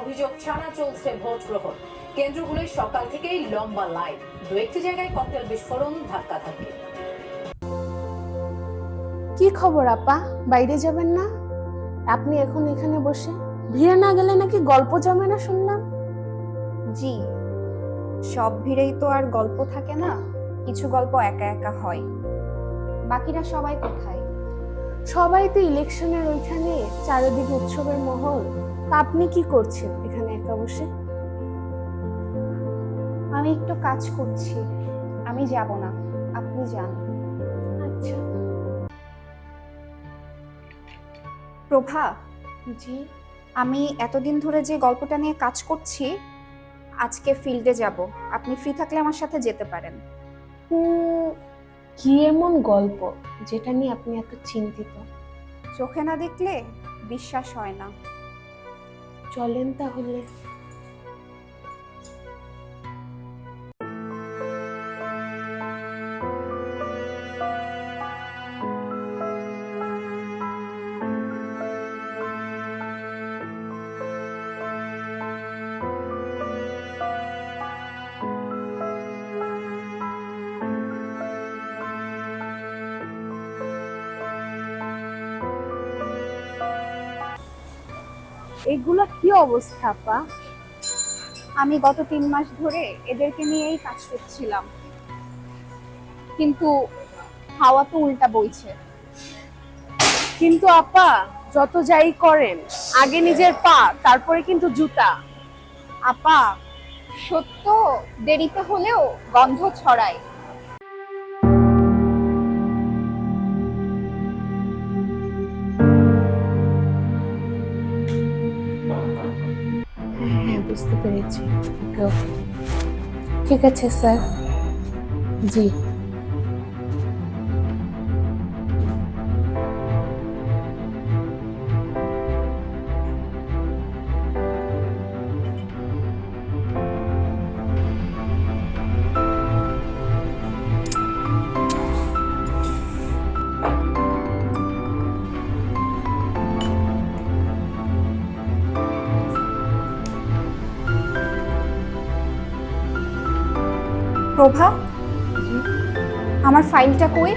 অভিযোগ ছাড়া চলছে ভোট গ্রহণ। কেন্দ্রগুলোয় সকাল থেকেই লম্বা লাইন, দু একটি জায়গায় ককটেল বিস্ফোরণ, ধাক্কাধাক্কি। কি খবর আপা, বাইরে যাবেন না? আপনি এখন এখানে বসে, ভিড়ে না গেলে নাকি গল্প জমে না শুনলাম। জি, সব ভিড়েই তো আর গল্প থাকে না, কিছু গল্প একা একা হয়। বাকিরা সবাই কোথায়? সবাই তো ইলেকশনের ওইখানে, চারিদিকে উৎসবের মহল। তা আপনি কি করছেন এখানে একা বসে? আমি একটু কাজ করছি, আমি যাব না, আপনি যান। আচ্ছা। প্রভা, জি। আমি এতদিন ধরে যে গল্পটা নিয়ে কাজ করছি, আজকে ফিল্ডে যাব। আপনি ফ্রি থাকলে আমার সাথে যেতে পারেন। কি এমন গল্প যেটা নিয়ে আপনি এত চিন্তিত? চোখে না দেখলে বিশ্বাস হয় না। চলেন তাহলে। এগুলা কি অবস্থা আপা? আমি গত 3 মাস ধরে এদেরকে নিয়েই কাজ করছিলাম, কিন্তু হাওয়া তো উল্টা বইছে। কিন্তু আপা, যত যাই করেন, আগে নিজের পা, তারপরে কিন্তু জুতা। আপা, সত্য দেরিতে হলেও গন্ধ ছড়ায়। হ্যাঁ, বুঝতে পেরেছি। ওকে ওকে, ঠিক আছে স্যার। জি। প্রভা, আমার ফাইলটা কই?